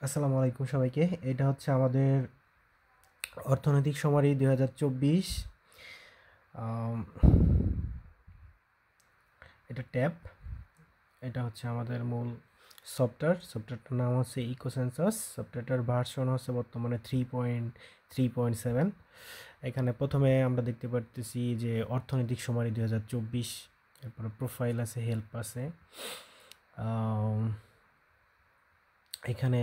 আসসালামু আলাইকুম সবাইকে। এটা হচ্ছে আমাদের অর্থনৈতিক শুমারি 2024। আম, এটা ট্যাব। এটা হচ্ছে আমাদের মূল সফটওয়্যারটার নাম হচ্ছে ইকোসেন্সাস। সফটওয়্যারটার ভার্সন হচ্ছে বর্তমানে 3.3.7। এখানে প্রথমে আমরা দেখতে পারতেছি যে অর্থনৈতিক শুমারি 2024, এরপরে প্রোফাইল আছে, হেল্প আছে। আম, এখানে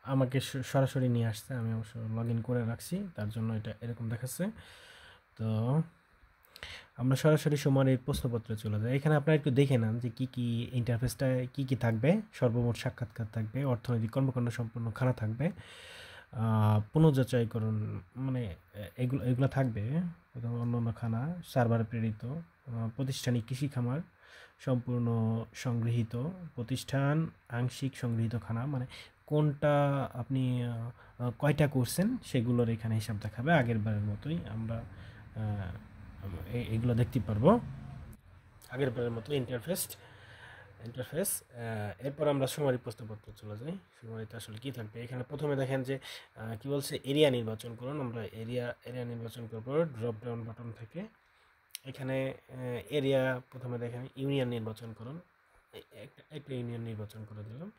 আমাকে সরাসরি নিয়ে আসছে, আমি অবশ্য লগ ইন করে রাখছি, তার জন্য এটা এরকম দেখাচ্ছে। তো আমরা সরাসরি শুমারির প্রশ্নপত্রে চলে যাই। এখানে আপনারা একটু দেখে নেন যে কী কী ইন্টারফেসটায় কী কী থাকবে। সর্বমোট সাক্ষাৎকার থাকবে, অর্থনৈতিক কর্মকাণ্ড সম্পূর্ণ খানা থাকবে, পুনর্যাচাইকরণ মানে এগুলো থাকবে, অথবা অন্যান্য খানা, সার্ভার প্রেরিত, প্রতিষ্ঠানিক কৃষি খামার সম্পূর্ণ সংগৃহীত, প্রতিষ্ঠান আংশিক সংগৃহীত খানা, মানে কোনটা আপনি কয়টা করছেন সেগুলোর এখানে হিসাব দেখাবে। আগের বারের মতোই আমরা এগুলো দেখতে পারবো, আগের বারের মতো ইন্টারফেস। এরপর আমরা শুমারি প্রশ্নপত্র চলে যাই। শুমারিতে আসলে কী থাকবে, এখানে প্রথমে দেখেন যে কি বলছে, এরিয়া নির্বাচন করুন। আমরা এরিয়া নির্বাচন করবো ড্রপ ডাউন বাটন থেকে। এখানে এরিয়া প্রথমে দেখেন ইউনিয়ন নির্বাচন করুন। একটা ইউনিয়ন নির্বাচন করে দিলাম।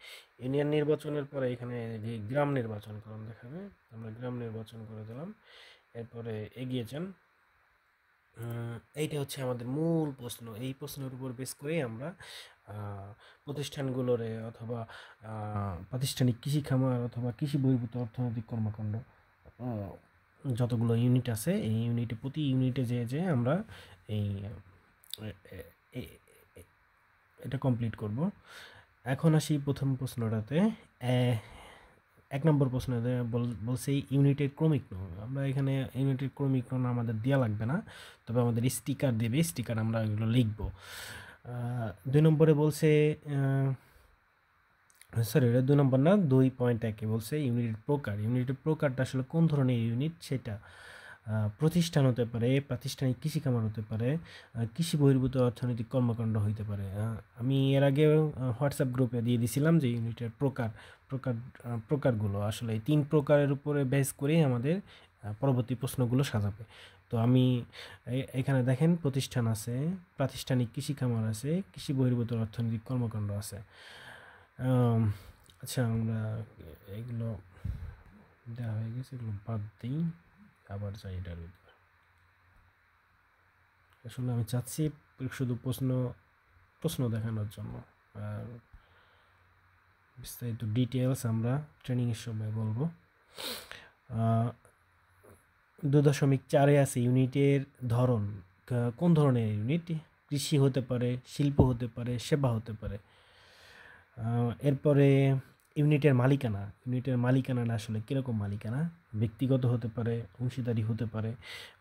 ইউনিয়ন নির্বাচনের পরে এখানে যে গ্রাম নির্বাচন করুন দেখাবে, আমরা গ্রাম নির্বাচন করে দিলাম। এরপরে এগিয়ে যান। এইটা হচ্ছে আমাদের মূল প্রশ্ন। এই প্রশ্নের উপর বেস করেই আমরা প্রতিষ্ঠানগুলোরে অথবা প্রাতিষ্ঠানিক কৃষি খামার অথবা কৃষি বহির্ভূত অর্থনৈতিক কর্মকাণ্ড যতগুলো ইউনিট আছে, এই প্রতি ইউনিটে যে আমরা এই এটা কমপ্লিট করব। এখন আসি প্রথম প্রশ্নটাতে। এক নম্বর প্রশ্নতে বলছে ইউনিটের ক্রমিক নং। আমরা এখানে ইউনিটের ক্রমিক নং আমাদের দেওয়া লাগবে না, তবে আমাদের স্টিকার দেবে, স্টিকার আমরা এগুলো লিখব। 2 নম্বরে বলছে, সরি এটা 2 নম্বর না, 2.1 বলছে ইউনিটের প্রকারটা আসলে কোন ধরনের ইউনিট সেটা প্রতিষ্ঠান হতে পারে, প্রাতিষ্ঠানিক কৃষি খামার হতে পারে, কৃষি বহির্ভূত অর্থনৈতিক কর্মকাণ্ড হইতে পারে। আমি এর আগে হোয়াটসঅ্যাপ গ্রুপে দিয়ে দিয়েছিলাম যে ইউনিটের প্রকারগুলো আসলে এই 3 প্রকারের উপরে বেস করেই আমাদের পরবর্তী প্রশ্নগুলো সাজাবে। তো আমি এখানে দেখেন প্রতিষ্ঠান আছে, প্রাতিষ্ঠানিক কৃষি খামার আছে, কৃষি বহির্ভূত অর্থনৈতিক কর্মকাণ্ড আছে। আচ্ছা, আমরা এগুলো দেওয়া হয়ে গেছে, এগুলো বাদ দিই, আবার যাই এটার ভিতরে। আসলে আমি চাচ্ছি শুধু প্রশ্ন দেখানোর জন্য, আর বিস্তারিত ডিটেলস আমরা ট্রেনিংয়ের সময় বলবো। 2.4 আছে ইউনিটের ধরন, কোন ধরনের ইউনিট, কৃষি হতে পারে, শিল্প হতে পারে, সেবা হতে পারে। এরপরে ইউনিটের মালিকানাটা আসলে কীরকম মালিকানা, ব্যক্তিগত হতে পারে, অংশীদারি হতে পারে,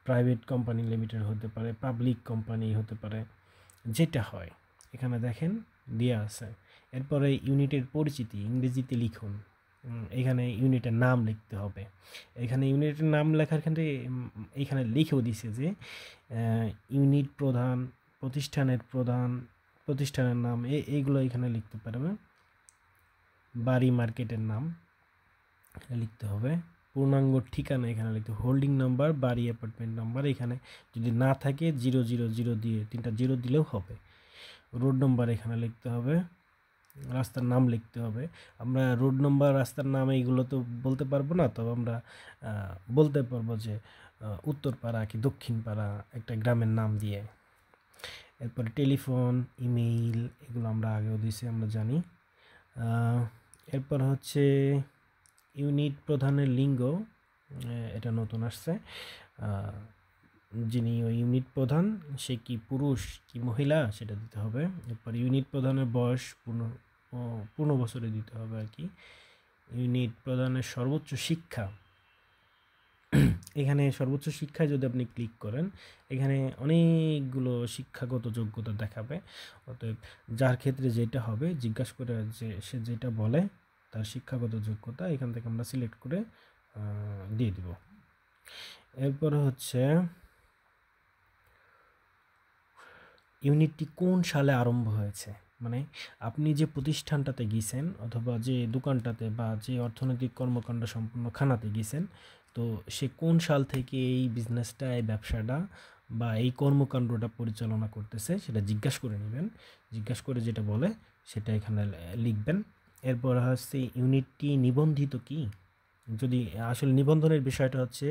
প্রাইভেট কোম্পানি লিমিটেড হতে পারে, পাবলিক কোম্পানি হতে পারে, যেটা হয় এখানে দেখেন দেওয়া আছে। এরপরে ইউনিটের পরিচিতি ইংরেজিতে লিখুন। এখানে ইউনিটের নাম লিখতে হবে। এখানে ইউনিটের নাম লেখার ক্ষেত্রে এইখানে লিখেও দিছে যে ইউনিট প্রধান, প্রতিষ্ঠানের নাম, এইগুলো এখানে লিখতে পারবে। বাড়ি মার্কেটের নাম লিখতে হবে। পূর্ণাঙ্গ ঠিকানা এখানে লিখতে হবে। হোল্ডিং নাম্বার, বাড়ি অ্যাপার্টমেন্ট নাম্বার এখানে যদি না থাকে 000 দিয়ে 3টা 0 দিলেও হবে। রোড নাম্বার এখানে লিখতে হবে। রাস্তার নাম লিখতে হবে। আমরা রোড নাম্বার, রাস্তার নাম এইগুলো তো বলতে পারবো না, তবে আমরা বলতে পারবো যে উত্তরপাড়া কি দক্ষিণপাড়া একটা গ্রামের নাম দিয়ে। এরপরে টেলিফোন, ইমেইল এগুলো আমরা আগেও দিয়েছি, আমরা জানি। এরপর হচ্ছে ইউনিট প্রধানের লিঙ্গ, এটা নতুন আসছে। যিনি ওই ইউনিট প্রধান সে কি পুরুষ কি মহিলা সেটা দিতে হবে। এরপর ইউনিট প্রধানের বয়স 15 বছরে দিতে হবে আর কি। ইউনিট প্রধানের সর্বোচ্চ শিক্ষা, এখানে সর্বোচ্চ শিক্ষায় যদি আপনি ক্লিক করেন এখানে অনেকগুলো শিক্ষাগত যোগ্যতা দেখাবে। অতএব যার ক্ষেত্রে যেটা হবে জিজ্ঞাসা করে যে সে যেটা বলে তার শিক্ষাগত যোগ্যতা এখান থেকে আমরা সিলেক্ট করে দিয়ে দিব। এরপর হচ্ছে ইউনিটটি কোন সালে আরম্ভ হয়েছে, মানে আপনি যে প্রতিষ্ঠানটাতে গিয়েছেন অথবা যে দোকানটাতে বা যে অর্থনৈতিক কর্মকাণ্ড সম্পন্ন খানাতে গিয়েছেন, তো সে কোন সাল থেকে এই বিজনেসটা, এই ব্যবসাটা বা এই কর্মকাণ্ডটা পরিচালনা করতেছে সেটা জিজ্ঞাসা করে নেবেন। জিজ্ঞাসা করে যেটা বলে সেটা এখানে লিখবেন। এরপর হচ্ছে ইউনিটটি নিবন্ধিত কি, যদি আসলে নিবন্ধনের বিষয়টা হচ্ছে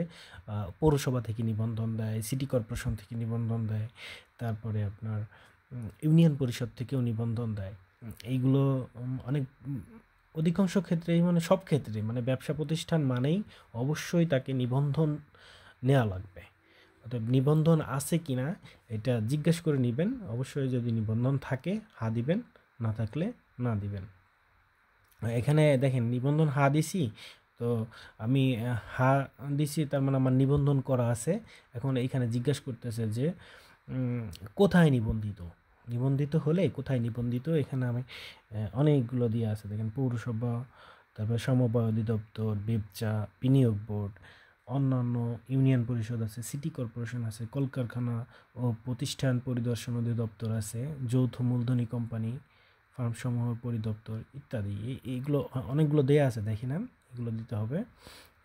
পৌরসভা থেকে নিবন্ধন দেয়, সিটি কর্পোরেশন থেকে নিবন্ধন দেয়, তারপরে আপনার ইউনিয়ন পরিষদ থেকেও নিবন্ধন দেয়। এইগুলো অনেক অধিকাংশ ক্ষেত্রেই, মানে সব ক্ষেত্রে, মানে ব্যবসা প্রতিষ্ঠান মানেই অবশ্যই তাকে নিবন্ধন নেওয়া লাগবে। অর্থাৎ নিবন্ধন আছে কি না এটা জিজ্ঞেস করে নেবেন। অবশ্যই যদি নিবন্ধন থাকে হা দিবেন, না থাকলে না দিবেন। এখানে দেখেন নিবন্ধন হা দিছি, তো আমি হা দিছি, তার মানে আমার নিবন্ধন করা আছে। এখন এইখানে জিজ্ঞাসা করতেছে যে কোথায় নিবন্ধিত, নিবন্ধিত হলে কোথায় নিবন্ধিত। এখানে আমি অনেকগুলো দিয়ে আছে, দেখেন পৌরসভা, তারপরে সমবায় অধিদপ্তর, বেবচা, বিনিয়োগ বোর্ড, অন্যান্য ইউনিয়ন পরিষদ আছে, সিটি কর্পোরেশন আছে, কলকারখানা ও প্রতিষ্ঠান পরিদর্শন অধিদপ্তর আছে, যৌথ মূলধনী কোম্পানি, ফার্মসমূহ পরিদপ্তর ইত্যাদি। এইগুলো অনেকগুলো দেয়া আছে, দেখি না, এগুলো দিতে হবে।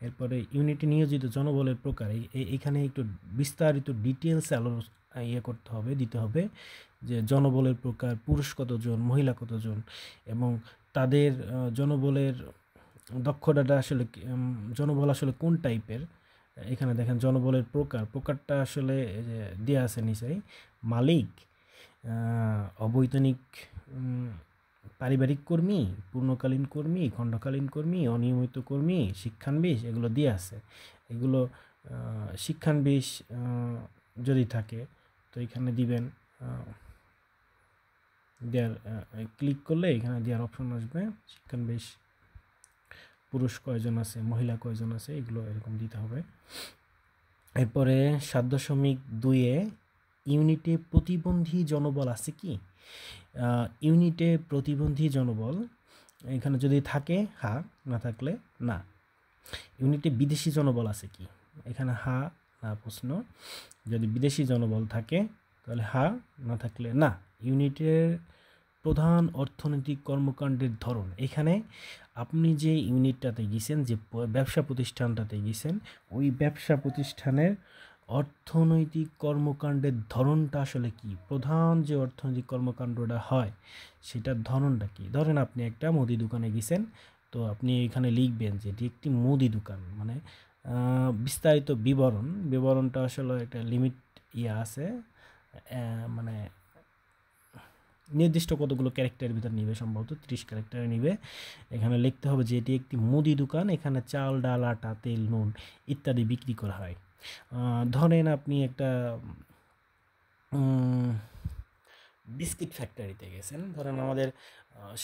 এরপরে ইউনিটে নিয়োজিত জনবলের প্রকার, এখানে একটু বিস্তারিত ডিটেলস করতে হবে, দিতে হবে যে জনবলের প্রকার, পুরুষ কতজন, মহিলা কতজন, এবং তাদের জনবলের দক্ষতাটা আসলে জনবল আসলে কোন টাইপের। এখানে দেখেন জনবলের প্রকারটা আসলে দেয়া আছে নিচেই, মালিক, অবৈতনিক পারিবারিক কর্মী, পূর্ণকালীন কর্মী, খণ্ডকালীন কর্মী, অনিয়মিত কর্মী, শিক্ষানবিশ, এগুলো দিয়ে আছে। এগুলো শিক্ষানবিশ যদি থাকে তো এখানে দিবেন, দেওয়ার ক্লিক করলে এখানে দেওয়ার অপশন আসবে। শিক্ষানবিশ পুরুষ কয়জন আছে, মহিলা কয়জন আছে, এগুলো এরকম দিতে হবে। এরপরে 7.2-এ ইউনিটে প্রতিবন্ধী জনবল আছে কি, ইউনিটে প্রতিবন্ধী জনবল এখানে যদি থাকে হা, না থাকলে না। ইউনিটে বিদেশি জনবল আছে কি, এখানে হা, না প্রশ্ন। যদি বিদেশি জনবল থাকে তাহলে হা, না থাকলে না। ইউনিটের প্রধান অর্থনৈতিক কর্মকাণ্ডের ধরন, এখানে আপনি যে ইউনিটটাতে গিয়েছেন, যে ব্যবসা প্রতিষ্ঠানটাতে গিয়েছেন, ওই ব্যবসা প্রতিষ্ঠানের অর্থনৈতিক কর্মকাণ্ডের ধরনটা আসলে কি, প্রধান যে অর্থনৈতিক কর্মকাণ্ডটা হয় সেটার ধরনটা কি। ধরেন আপনি একটা মুদি দোকানে গেছেন, তো আপনি এখানে লিখবেন যে এটি একটি মুদি দোকান, মানে বিস্তারিত বিবরণটা আসলে একটা লিমিট আছে, মানে নির্দিষ্ট কতগুলো ক্যারেক্টারের ভিতর নিবে, সম্ভবত 30 ক্যারেক্টারে নিবে। এখানে লিখতে হবে যে এটি একটি মুদি দোকান, এখানে চাল, ডাল, আটা, তেল, নুন ইত্যাদি বিক্রি করা হয়। ধরেন আপনি একটা বিস্কিট ফ্যাক্টরিতে গেছেন, ধরেন আমাদের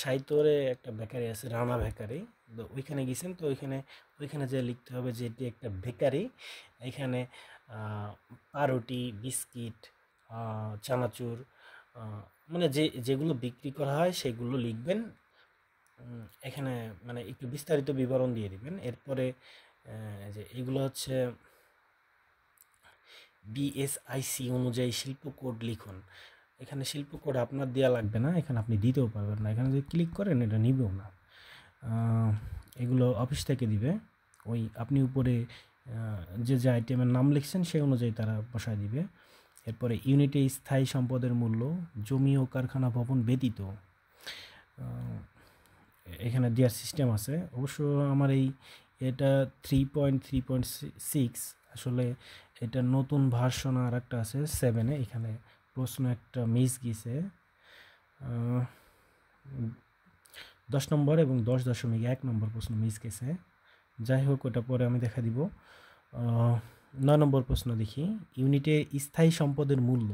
সাইতরে একটা বেকারি আছে, রানা বেকারি, তো ওইখানে গেছেন, তো ওইখানে যে লিখতে হবে যে এটি একটা বেকারি, এখানে পাউরুটি, বিস্কিট, চানাচুর, মানে যেগুলো বিক্রি করা হয় সেগুলো লিখবেন। এখানে মানে একটু বিস্তারিত বিবরণ দিয়ে দিবেন। এরপরে যে এগুলো হচ্ছে বিএসআইসি অনুযায়ী শিল্প কোড লিখুন। এখানে শিল্প কোড আপনার দেওয়া লাগবে না, এখানে আপনি দিতেও পারবেন না, এখানে যদি ক্লিক করেন এটা নিবেও না। এগুলো অফিস থেকে দিবে, ওই আপনি উপরে যে আইটেমের নাম লিখছেন সেই অনুযায়ী তারা বসায় দিবে। এরপরে ইউনিটে স্থায়ী সম্পদের মূল্য, জমি ও কারখানা ভবন ব্যতীত, এখানে দেওয়ার সিস্টেম আছে। অবশ্য আমার এটা 3.3.6, আসলে এটা নতুন ভার্সন আর একটা আছে 7-এ। এখানে প্রশ্ন একটা মিস গেছে, 10 নম্বর এবং 10.1 নম্বর প্রশ্ন মিস গেছে। যাই হোক, ওটা পরে আমি দেখা দিব। 9 নম্বর প্রশ্ন দেখি, ইউনিটে স্থায়ী সম্পদের মূল্য,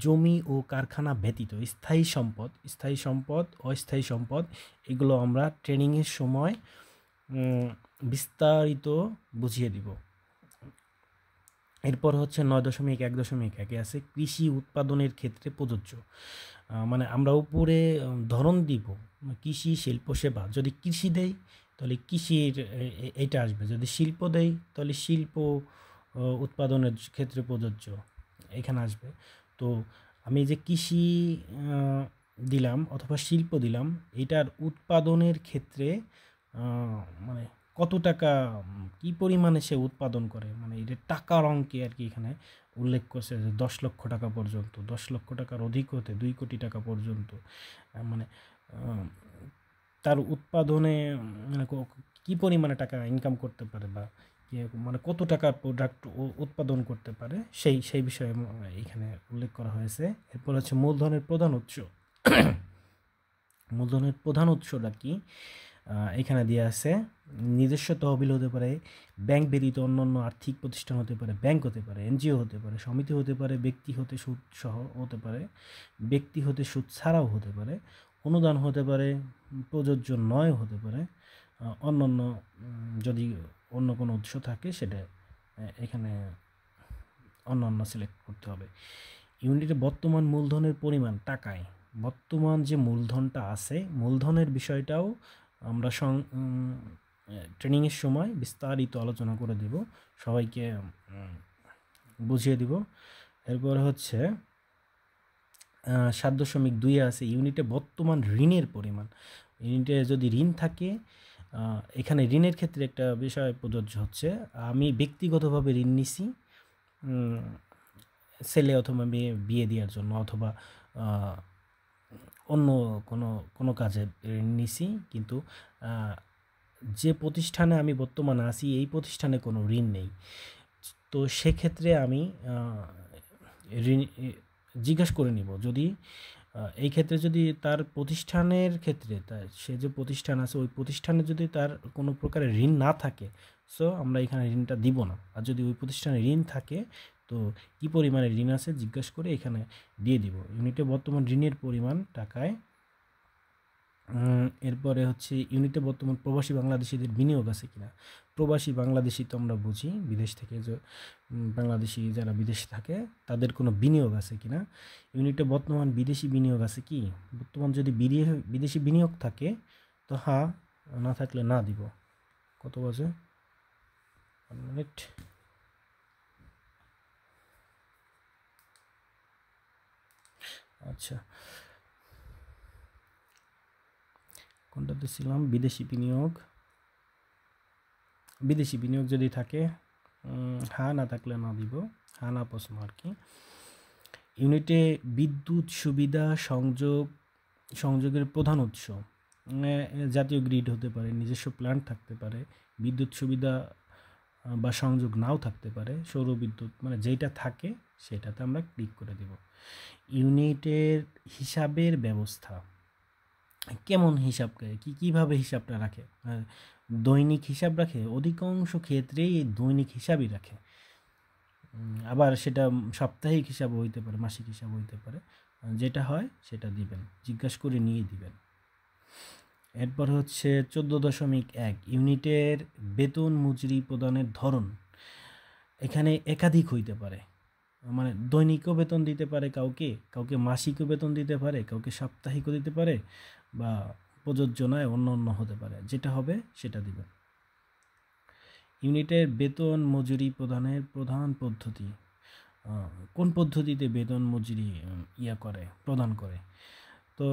জমি ও কারখানা ব্যতীত স্থায়ী সম্পদ, অস্থায়ী সম্পদ, এগুলো আমরা ট্রেনিংয়ের সময় বিস্তারিত বুঝিয়ে দিব। এরপর হচ্ছে 9.1.1 আছে কৃষি উৎপাদনের ক্ষেত্রে প্রযোজ্য, মানে আমরা উপরে ধরন দিব কৃষি, শিল্প, সেবা। যদি কৃষি দেই তাহলে কৃষির এইটা আসবে, যদি শিল্প দেই তাহলে শিল্প উৎপাদনের ক্ষেত্রে প্রযোজ্য এখানে আসবে। তো আমি যে কৃষি দিলাম অথবা শিল্প দিলাম, এটার উৎপাদনের ক্ষেত্রে মানে কত টাকা কি পরিমাণে সে উৎপাদন করে, মানে এটা টাকার অঙ্কে আর কি এখানে উল্লেখ করছে যে 10 লক্ষ টাকা পর্যন্ত, 10 লক্ষ টাকার অধিক হতে 2 কোটি টাকা পর্যন্ত, মানে তার উৎপাদনে মানে কী পরিমাণে টাকা ইনকাম করতে পারে বা মানে কত টাকার প্রোডাক্ট উৎপাদন করতে পারে সেই বিষয়ে এখানে উল্লেখ করা হয়েছে। এরপর হচ্ছে মূলধনের প্রধান উৎস। মূলধনের প্রধান উৎসটা কি এখানে দেওয়া আছে। নিজস্ব তহবিল হতে পারে, ব্যাংক ব্যতীত অন্যান্য আর্থিক প্রতিষ্ঠান হতে পারে, ব্যাংক হতে পারে, এনজিও হতে পারে, সমিতি হতে পারে, ব্যক্তি হতে সুদ সহ হতে পারে, ব্যক্তি হতে সুদ ছাড়াও হতে পারে, অনুদান হতে পারে, প্রযোজ্য নয় হতে পারে, অন্যান্য যদি অন্য কোনো উৎস থাকে সেটা এখানে অন্যান্য সিলেক্ট করতে হবে। ইউনিটে বর্তমান মূলধনের পরিমাণ টাকায়, বর্তমান যে মূলধনটা আছে মূলধনের বিষয়টাও আমরা ট্রেনিংয়ের সময় বিস্তারিত আলোচনা করে দেব, সবাইকে বুঝিয়ে দিব। এরপর হচ্ছে 7.2 আছে ইউনিটে বর্তমান ঋণের পরিমাণ। ইউনিটে যদি ঋণ থাকে, এখানে ঋণের ক্ষেত্রে একটা বিষয় প্রযোজ্য হচ্ছে, আমি ব্যক্তিগতভাবে ঋণ নিছি ছেলে অথবা মেয়ে বিয়ে দেওয়ার জন্য, অথবা অন্য কোনো কাজে ঋণ নিছি, কিন্তু যে প্রতিষ্ঠানে আমি বর্তমানে আছি এই প্রতিষ্ঠানে কোনো ঋণ নেই, তো সেক্ষেত্রে আমি ঋণ জিজ্ঞাসা করে নিব যদি এই ক্ষেত্রে যদি তার প্রতিষ্ঠানের ক্ষেত্রে সে যে প্রতিষ্ঠান আছে ওই প্রতিষ্ঠানে যদি তার কোনো প্রকারের ঋণ না থাকে, সো আমরা এখানে ঋণটা দিব না। আর যদি ওই প্রতিষ্ঠানে ঋণ থাকে তো কী পরিমাণে ঋণ আছে জিজ্ঞাসা করে এখানে দিয়ে দিব। ইউনিটে বর্তমান ঋণের পরিমাণ টাকায়। এরপরে হচ্ছে ইউনিটে বর্তমান প্রবাসী বাংলাদেশিদের বিনিয়োগ আছে কিনা। প্রবাসী বাংলাদেশি তো আমরা বুঝি বিদেশ থেকে যে বাংলাদেশি যারা বিদেশে থাকে তাদের কোনো বিনিয়োগ আছে কিনা। ইউনিটে বর্তমান বিদেশি বিনিয়োগ আছে কি, বর্তমান যদি বিদেশি বিনিয়োগ থাকে তো হ্যাঁ, না থাকলে না দিব। কত বাজে, 1 মিনিট। আচ্ছা, কোনটাতে ছিলাম, বিদেশি বিনিয়োগ যদি থাকে হ্যাঁ, না থাকলে না দিব, হ্যাঁ না প্রশ্ন আর কি। ইউনিটে বিদ্যুৎ সুবিধা সংযোগের প্রধান উৎস, জাতীয় গ্রিড হতে পারে, নিজস্ব প্ল্যান্ট থাকতে পারে, বিদ্যুৎ সুবিধা বা সংযোগ নাও থাকতে পারে, সৌরবিদ্যুৎ, মানে যেটা থাকে সেটাতে আমরা ক্লিক করে দেব। ইউনিটের হিসাবের ব্যবস্থা কেমন, হিসাব কীভাবে হিসাবটা রাখে, দৈনিক হিসাব রাখে, অধিকাংশ ক্ষেত্রেই দৈনিক হিসাবই রাখে, আবার সেটা সাপ্তাহিক হিসাব হইতে পারে, মাসিক হিসাব হইতে পারে, যেটা হয় সেটা দিবেন, জিজ্ঞাসা করে নিয়ে দিবেন। এরপর হচ্ছে 14.1 ইউনিটের বেতন মজুরি প্রদানের ধরন, এখানে একাধিক হইতে পারে, মানে দৈনিকও বেতন দিতে পারে, কাউকে মাসিকও বেতন দিতে পারে, কাউকে সাপ্তাহিকও দিতে পারে, বা প্রযোজ্য নয় অন্য হতে পারে, যেটা হবে সেটা দিবেন। ইউনিটের বেতন মজুরি প্রদানের প্রধান পদ্ধতি, কোন পদ্ধতিতে বেতন মজুরি প্রদান করে, তো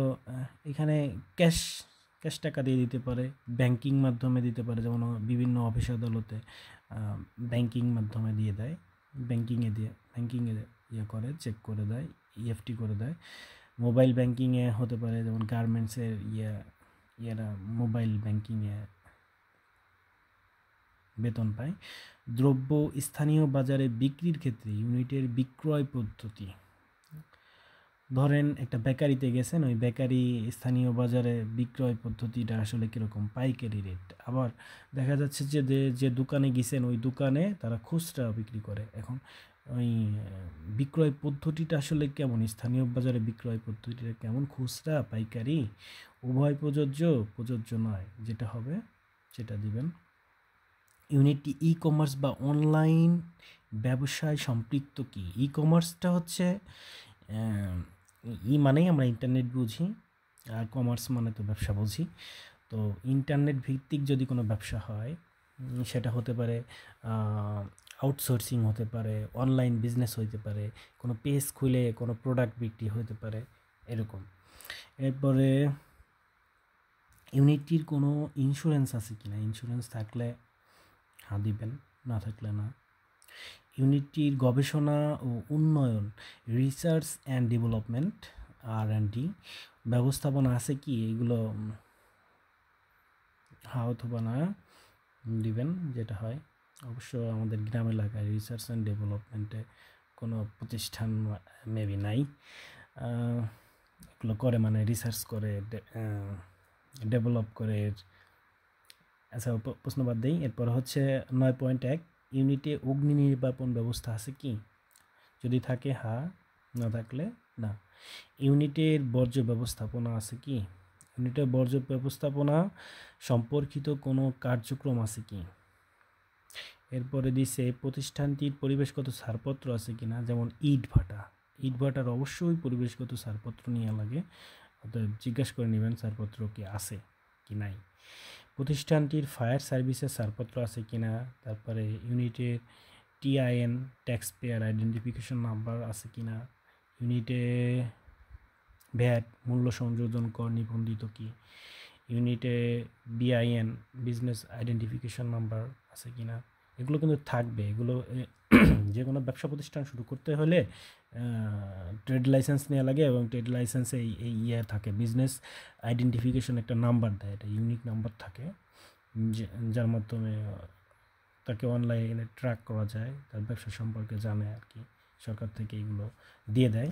এখানে ক্যাশ টাকা দিয়ে দিতে পারে, ব্যাংকিং মাধ্যমে দিতে পারে, যেমন বিভিন্ন অফিস আদালতে ব্যাংকিং মাধ্যমে দিয়ে দেয়, ব্যাংকিংয়ে করে, চেক করে দেয়, ইএফটি করে দেয়। মোবাইল ব্যাংকিংয়ে হতে পারে, যেমন গার্মেন্টসের ইয়েরা মোবাইল ব্যাংকিংয়ে বেতন পায়। দ্রব্য স্থানীয় বাজারে বিক্রির ক্ষেত্রে ইউনিটের বিক্রয় পদ্ধতি, ধরেন একটা বেকারিতে গেছেন, ওই বেকারি স্থানীয় বাজারে বিক্রয় পদ্ধতিটা আসলে কীরকম, পাইকারি রেট। আবার দেখা যাচ্ছে যে দোকানে গেছেন ওই দোকানে তারা খুচরা বিক্রি করে, এখন ওই বিক্রয় পদ্ধতিটা আসলে কেমন, স্থানীয় বাজারে বিক্রয় পদ্ধতিটা কেমন, খুচরা পাইকারি উভয় প্রযোজ্য নয়, যেটা হবে সেটা দিবেন। ইউনিটটি ই কমার্স বা অনলাইন ব্যবসায় সম্পৃক্ত কি। ই কমার্সটা হচ্ছে মানেই আমরা ইন্টারনেট বুঝি, আর কমার্স মানে তো ব্যবসা বুঝি। তো ইন্টারনেট ভিত্তিক যদি কোনো ব্যবসা হয় সেটা হতে পারে আউটসোর্সিং হতে পারে, অনলাইন বিজনেস হতে পারে, কোনো পেজ খুলে কোনো প্রোডাক্ট বিক্রি হতে পারে, এরকম। এরপরে ইউনিটটির কোনো ইন্স্যুরেন্স আছে কিনা, ইন্স্যুরেন্স থাকলে হ্যাঁ দিবেন, না থাকলে না। ইউনিটটির গবেষণা ও উন্নয়ন, রিসার্চ অ্যান্ড ডেভেলপমেন্ট R&D ব্যবস্থাপনা আছে কি, এগুলো হ্যাঁ অথবা না দিবেন যেটা হয়। অবশ্য আমাদের গ্রাম এলাকায় রিসার্চ অ্যান্ড ডেভেলপমেন্টে কোনো প্রতিষ্ঠান মেবি নাই। এগুলো করে মানে রিসার্চ করে ডেভেলপ করে। আচ্ছা প্রশ্নবাদ দেই। এরপর হচ্ছে 9.1 ইউনিটে অগ্নি নির্বাপন ব্যবস্থা আছে কি, যদি থাকে হ্যাঁ, না থাকলে না। ইউনিটের বর্জ্য ব্যবস্থাপনা আছে কি, ইউনিটের বর্জ্য ব্যবস্থাপনা সম্পর্কিত কোনো কার্যক্রম আছে কি। এরপরে দিছে প্রতিষ্ঠানটির পরিবেশগত ছাড়পত্র আছে কিনা, যেমন ইটভাটার অবশ্যই পরিবেশগত ছাড়পত্র নিয়ে লাগে, অর্থাৎ জিজ্ঞাসা করে নেবেন ছাড়পত্র কি আছে কি নাই। প্রতিষ্ঠানটির ফায়ার সার্ভিসের ছাড়পত্র আছে কিনা, তারপরে ইউনিটের TIN tax payer identification number আছে কিনা, ইউনিটে ভ্যাট মূল্য সংযোজন কর নিবন্ধিত কি, ইউনিটে BIN বিজনেস আইডেন্টিফিকেশন নাম্বার আছে কিনা। এগুলো কিন্তু থাকবে, এগুলো যে কোনো ব্যবসা প্রতিষ্ঠান শুরু করতে হলে ট্রেড লাইসেন্স নেওয়া লাগে, এবং ট্রেড লাইসেন্সে এই ইয়ে থাকে, বিজনেস আইডেন্টিফিকেশন একটা নাম্বার দেয়, এটা ইউনিক নাম্বার থাকে, যার মাধ্যমে তাকে অনলাইনে ট্র্যাক করা যায়, তার ব্যবসা সম্পর্কে জানে আর কি, সরকার থেকে এগুলো দিয়ে দেয়।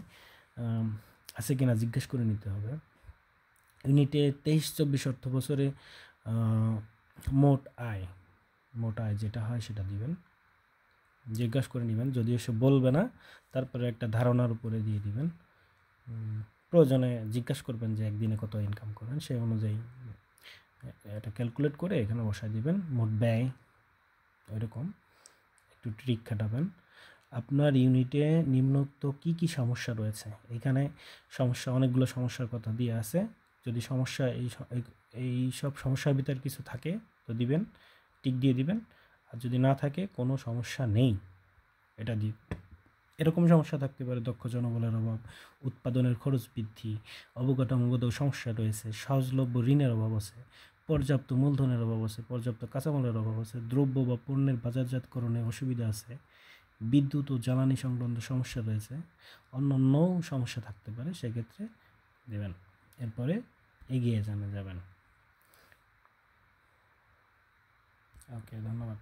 আছে কিনা জিজ্ঞেস করে নিতে হবে। ইউনিটে 23-24 অর্থ বছরে মোট আয় যেটা হয় সেটা দিবেন, জিজ্ঞাসা করে নেবেন, যদিও সে বলবে না, তারপরে একটা ধারণার উপরে দিয়ে দিবেন। প্রয়োজনে জিজ্ঞাসা করবেন যে একদিনে কত ইনকাম করেন, সেই অনুযায়ী এটা ক্যালকুলেট করে এখানে বসায় দিবেন। মোট ব্যয় এরকম একটু ট্রিক খাটাবেন। আপনার ইউনিটে নিম্নোক্ত কি কি সমস্যা রয়েছে, এখানে অনেকগুলো সমস্যার কথা দিয়ে আছে। যদি সমস্যা এই সব সমস্যার ভিতর কিছু থাকে তো দিবেন, টিক দিয়ে দিবেন। আর যদি না থাকে কোনো সমস্যা নেই এটা দিই। এরকম সমস্যা থাকতে পারে: দক্ষ জনবলের অভাব, উৎপাদনের খরচ বৃদ্ধি, অবকাঠামোগত সমস্যা রয়েছে, সহজলভ্য ঋণের অভাব আছে, পর্যাপ্ত মূলধনের অভাব আছে, পর্যাপ্ত কাঁচামালের অভাব আছে, দ্রব্য বা পণ্যের বাজারজাতকরণে অসুবিধা আছে, বিদ্যুৎ ও জ্বালানি সংক্রান্ত সমস্যা রয়েছে, অন্যান্য সমস্যা থাকতে পারে, সেক্ষেত্রে দেবেন। এরপরে এগিয়ে যাবেন। ওকে, ধন্যবাদ।